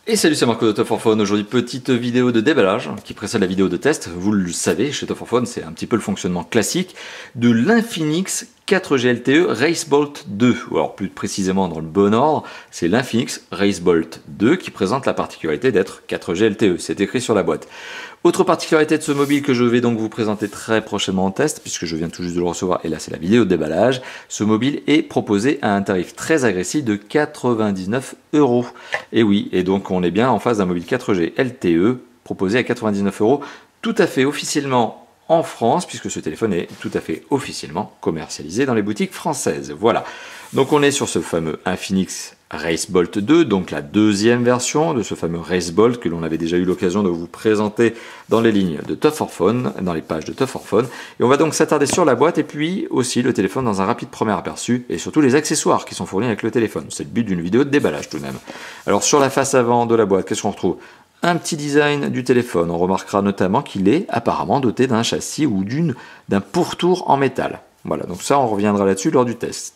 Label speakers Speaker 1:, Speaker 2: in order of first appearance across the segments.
Speaker 1: Et salut, c'est Marco de Top 4 Phone. Aujourd'hui, petite vidéo de déballage qui précède la vidéo de test. Vous le savez, chez Top 4 Phone, c'est un petit peu le fonctionnement classique de l'Infinix 4G LTE RaceBolt 2. Ou alors plus précisément dans le bon ordre, c'est l'Infinix RaceBolt 2 qui présente la particularité d'être 4G LTE. C'est écrit sur la boîte. Autre particularité de ce mobile que je vais donc vous présenter très prochainement en test, puisque je viens tout juste de le recevoir, et là c'est la vidéo de déballage, ce mobile est proposé à un tarif très agressif de 99 €. Et oui, et donc on est bien en face d'un mobile 4G LTE proposé à 99 € tout à fait officiellement en France, puisque ce téléphone est tout à fait officiellement commercialisé dans les boutiques françaises. Voilà, donc on est sur ce fameux Infinix RaceBolt 2, donc la deuxième version de ce fameux RaceBolt que l'on avait déjà eu l'occasion de vous présenter dans les lignes de Top 4 Phone, dans les pages de Top 4 Phone. Et on va donc s'attarder sur la boîte et puis aussi le téléphone dans un rapide premier aperçu et surtout les accessoires qui sont fournis avec le téléphone. C'est le but d'une vidéo de déballage tout de même. Alors sur la face avant de la boîte, qu'est-ce qu'on retrouve ? Un petit design du téléphone. On remarquera notamment qu'il est apparemment doté d'un châssis ou d'un pourtour en métal. Voilà, donc ça on reviendra là-dessus lors du test.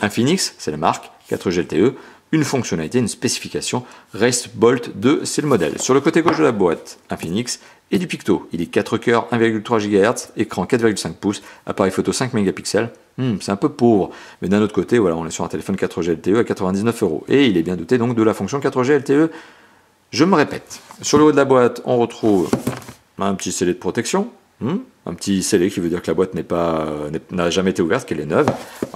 Speaker 1: Infinix, c'est la marque, 4G LTE, une fonctionnalité, une spécification, RaceBolt 2, c'est le modèle. Sur le côté gauche de la boîte, Infinix et du Picto. Il est 4 cœurs, 1,3 GHz, écran 4,5 pouces, appareil photo 5 mégapixels. C'est un peu pauvre, mais d'un autre côté, voilà, on est sur un téléphone 4G LTE à 99 €. Et il est bien doté donc de la fonction 4G LTE. Je me répète, sur le haut de la boîte, on retrouve un petit scellé de protection. Un petit scellé qui veut dire que la boîte n'a jamais été ouverte, qu'elle est neuve.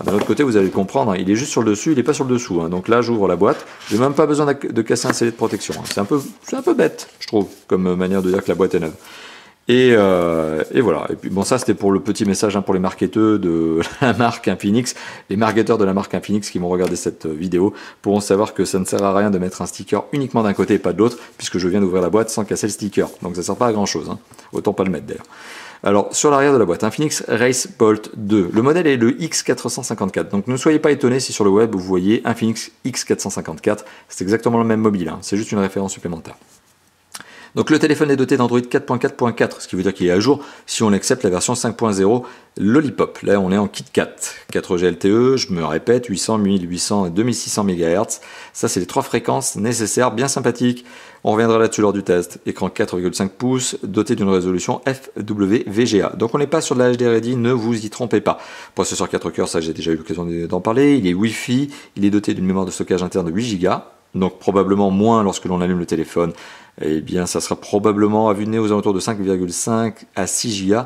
Speaker 1: D'un autre côté, vous allez comprendre, il est juste sur le dessus, il n'est pas sur le dessous. Donc là, j'ouvre la boîte, je n'ai même pas besoin de casser un scellé de protection. C'est un peu bête, je trouve, comme manière de dire que la boîte est neuve. Et voilà. Et puis bon, ça c'était pour le petit message pour les marketeurs de la marque Infinix. Les marketeurs de la marque Infinix qui vont regarder cette vidéo pourront savoir que ça ne sert à rien de mettre un sticker uniquement d'un côté et pas de l'autre, puisque je viens d'ouvrir la boîte sans casser le sticker. Donc ça ne sert pas à grand chose. Autant pas le mettre d'ailleurs. Alors, sur l'arrière de la boîte, Infinix RaceBolt 2. Le modèle est le X454. Donc, ne soyez pas étonnés si sur le web vous voyez Infinix X454. C'est exactement le même mobile. C'est juste une référence supplémentaire. Donc, le téléphone est doté d'Android 4.4.4, ce qui veut dire qu'il est à jour si on accepte la version 5.0 Lollipop. Là, on est en KitKat. 4G LTE, je me répète, 800, 1800 et 2600 MHz. Ça, c'est les 3 fréquences nécessaires, bien sympathiques. On reviendra là-dessus lors du test. Écran 4,5 pouces, doté d'une résolution FWVGA. Donc on n'est pas sur de la HD Ready, ne vous y trompez pas. Processeur 4 cœurs, ça j'ai déjà eu l'occasion d'en parler. Il est Wi-Fi, il est doté d'une mémoire de stockage interne de 8 Go. Donc probablement moins lorsque l'on allume le téléphone. Eh bien ça sera probablement à vue de nez aux alentours de 5,5 à 6 Go.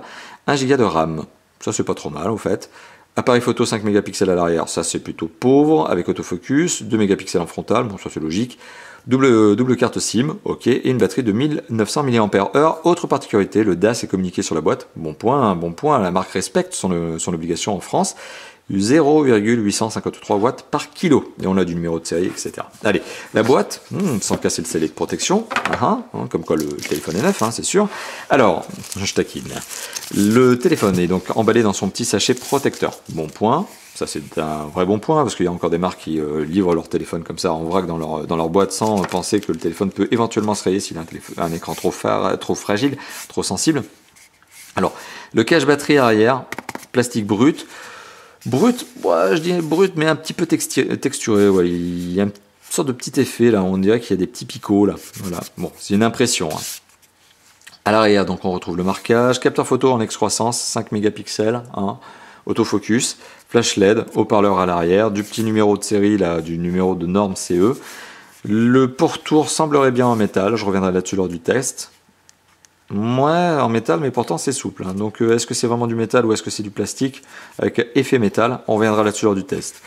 Speaker 1: 1 Go de RAM. Ça c'est pas trop mal au fait. Appareil photo 5 mégapixels à l'arrière, ça c'est plutôt pauvre, avec autofocus, 2 mégapixels en frontal, bon ça c'est logique. Double carte SIM, ok, et une batterie de 1900 mAh. Autre particularité, le DAS est communiqué sur la boîte. Bon point, la marque respecte son obligation en France. 0,853 watts par kilo. Et on a du numéro de série, etc. Allez, la boîte, sans casser le scellé de protection, comme quoi le téléphone est neuf, c'est sûr. Alors, je taquine. Le téléphone est donc emballé dans son petit sachet protecteur. Bon point. Ça c'est un vrai bon point, parce qu'il y a encore des marques qui livrent leur téléphone comme ça en vrac dans leur boîte sans penser que le téléphone peut éventuellement se rayer s'il a un écran trop fragile, trop sensible. Alors, le cache batterie arrière, plastique brut. Brut, je dis brut, mais un petit peu texturé. Ouais. Il y a une sorte de petit effet là, on dirait qu'il y a des petits picots là. Voilà. Bon, c'est une impression. À l'arrière, donc on retrouve le marquage, capteur photo en excroissance, 5 mégapixels, autofocus, flash LED, haut-parleur à l'arrière, du petit numéro de série là, du numéro de norme CE. Le pourtour semblerait bien en métal, je reviendrai là-dessus lors du test. Ouais, en métal, mais pourtant c'est souple. Donc est-ce que c'est vraiment du métal ou est-ce que c'est du plastique avec effet métal? On reviendra là-dessus lors du test.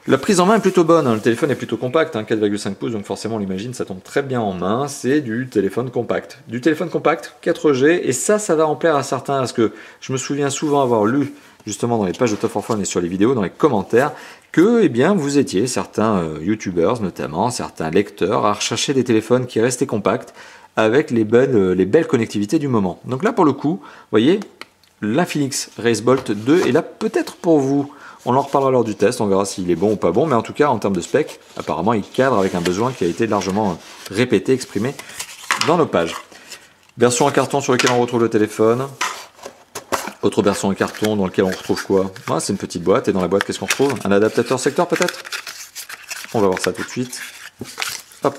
Speaker 1: La prise en main est plutôt bonne, le téléphone est plutôt compact, 4,5 pouces, donc forcément on l'imagine, ça tombe très bien en main, c'est du téléphone compact. Du téléphone compact, 4G, et ça va en plaire à certains, parce que je me souviens souvent avoir lu, justement dans les pages de Top 4 Phone et sur les vidéos, dans les commentaires, que vous étiez, certains youtubeurs notamment, certains lecteurs, à rechercher des téléphones qui restaient compacts, avec les belles connectivités du moment. Donc là pour le coup, vous voyez, l'Infinix RaceBolt 2 est là peut-être pour vous. On en reparlera lors du test, on verra s'il est bon ou pas bon, mais en tout cas en termes de spec, apparemment il cadre avec un besoin qui a été largement répété, exprimé dans nos pages. Version en carton sur laquelle on retrouve le téléphone. Autre version en carton dans laquelle on retrouve quoi? C'est une petite boîte, et dans la boîte qu'est-ce qu'on retrouve? Un adaptateur secteur peut-être? On va voir ça tout de suite. Hop.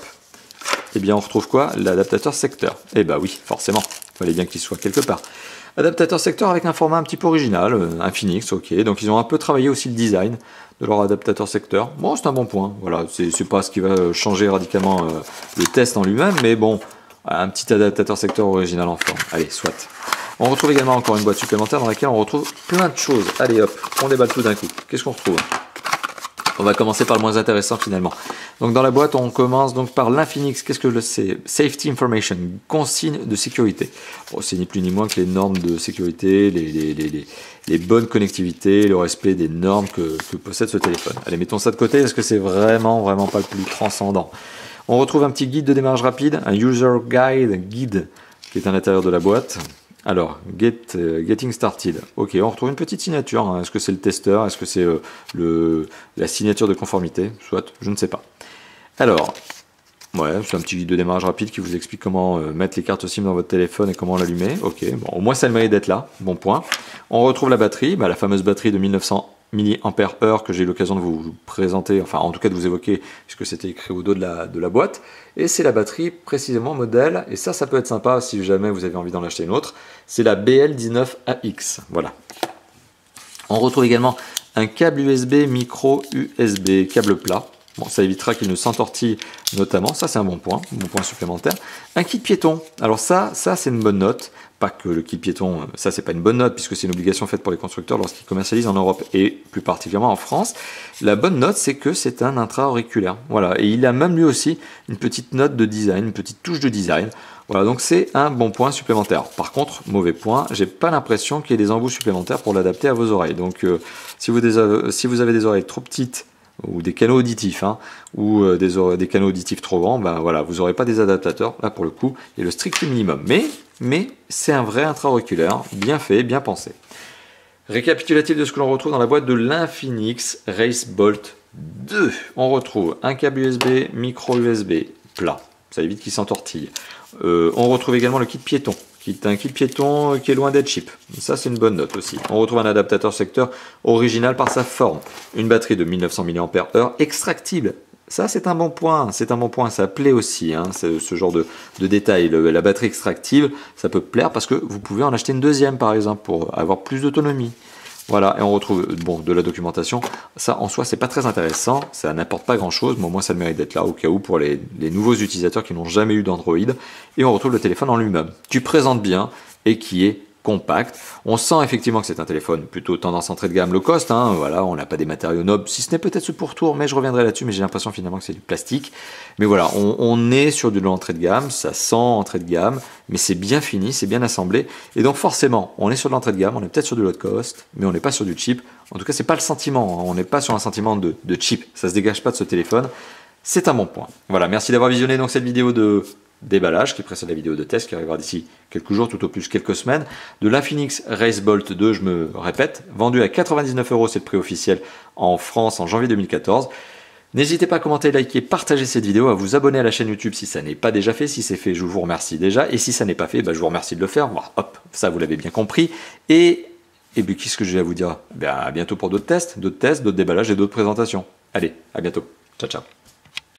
Speaker 1: eh bien on retrouve quoi? L'adaptateur secteur. Eh bah oui, forcément, il fallait bien qu'il soit quelque part. Adaptateur secteur avec un format un petit peu original, Infinix, ok. Donc ils ont un peu travaillé aussi le design de leur adaptateur secteur. Bon, c'est un bon point. Voilà, c'est pas ce qui va changer radicalement le test en lui-même, mais bon, un petit adaptateur secteur original en forme. Allez, soit. On retrouve également encore une boîte supplémentaire dans laquelle on retrouve plein de choses. Allez hop, on déballe tout d'un coup. Qu'est-ce qu'on retrouve? On va commencer par le moins intéressant finalement. Donc dans la boîte, on commence donc par l'Infinix. Qu'est-ce que c'est? Safety Information, consigne de sécurité. Bon, c'est ni plus ni moins que les normes de sécurité, les bonnes connectivités, le respect des normes que possède ce téléphone. Allez, mettons ça de côté parce que c'est vraiment pas le plus transcendant. On retrouve un petit guide de démarrage rapide, un User Guide qui est à l'intérieur de la boîte. Alors, Getting Started. Ok, on retrouve une petite signature. Hein. Est-ce que c'est le testeur? Est-ce que c'est la signature de conformité? Soit, je ne sais pas. Alors, ouais, c'est un petit guide de démarrage rapide qui vous explique comment mettre les cartes SIM dans votre téléphone et comment l'allumer. Ok, bon, au moins ça a le mérite d'être là. Bon point. On retrouve la batterie, la fameuse batterie de 1900 mAh que j'ai eu l'occasion de vous présenter, enfin en tout cas de vous évoquer, puisque c'était écrit au dos de la boîte. Et c'est la batterie précisément modèle, et ça peut être sympa si jamais vous avez envie d'en acheter une autre, c'est la BL19AX. Voilà. On retrouve également un câble USB, micro USB, câble plat. Bon, ça évitera qu'il ne s'entortille notamment, ça c'est un bon point supplémentaire. Un kit piéton, alors ça c'est une bonne note. Pas que le kit piéton, ça c'est pas une bonne note puisque c'est une obligation faite pour les constructeurs lorsqu'ils commercialisent en Europe et plus particulièrement en France. La bonne note c'est que c'est un intra-auriculaire. Voilà, et il a même lui aussi une petite note de design, une petite touche de design. Voilà, donc c'est un bon point supplémentaire. Par contre, mauvais point, j'ai pas l'impression qu'il y ait des embouts supplémentaires pour l'adapter à vos oreilles. Donc si vous avez des oreilles trop petites, ou des canaux auditifs, hein, ou des canaux auditifs trop grands, voilà, vous n'aurez pas des adaptateurs, là pour le coup, il y a le strict minimum. Mais c'est un vrai intra-auriculaire, bien fait, bien pensé. Récapitulatif de ce que l'on retrouve dans la boîte de l'Infinix RaceBolt 2. On retrouve un câble USB, micro USB plat, ça évite qu'il s'entortille. On retrouve également le kit piéton, qui est un kit piéton qui est loin d'être cheap. Ça, c'est une bonne note aussi. On retrouve un adaptateur secteur original par sa forme. Une batterie de 1900 mAh extractible. Ça, c'est un bon point. C'est un bon point. Ça plaît aussi, hein, ce genre de détail. La batterie extractible, ça peut plaire parce que vous pouvez en acheter une deuxième, par exemple, pour avoir plus d'autonomie. Voilà, et on retrouve de la documentation. Ça, en soi, c'est pas très intéressant. Ça n'apporte pas grand-chose, mais au moins, ça mérite d'être là au cas où pour les nouveaux utilisateurs qui n'ont jamais eu d'Android. Et on retrouve le téléphone en lui-même, qui présente bien et qui est compact. On sent effectivement que c'est un téléphone plutôt tendance entrée de gamme low cost. Hein, voilà, on n'a pas des matériaux nobles, si ce n'est peut-être ce pourtour, mais je reviendrai là-dessus. Mais j'ai l'impression finalement que c'est du plastique. Mais voilà, on est sur de l'entrée de gamme, ça sent entrée de gamme, mais c'est bien fini, c'est bien assemblé. Et donc forcément, on est sur de l'entrée de gamme, on est peut-être sur du low cost, mais on n'est pas sur du cheap. En tout cas, c'est pas le sentiment. Hein, on n'est pas sur un sentiment de cheap. Ça se dégage pas de ce téléphone. C'est un bon point. Voilà, merci d'avoir visionné donc cette vidéo de déballage qui précède la vidéo de test qui arrivera d'ici quelques jours, tout au plus quelques semaines, de l'Infinix RaceBolt 2, je me répète, vendu à 99 €, c'est le prix officiel en France en janvier 2014. N'hésitez pas à commenter, liker, partager cette vidéo, à vous abonner à la chaîne YouTube si ça n'est pas déjà fait. Si c'est fait, je vous remercie déjà. Et si ça n'est pas fait, je vous remercie de le faire. Bon, hop, ça vous l'avez bien compris. Et puis qu'est-ce que j'ai à vous dire? À bientôt pour d'autres tests, d'autres déballages et d'autres présentations. Allez, à bientôt. Ciao, ciao.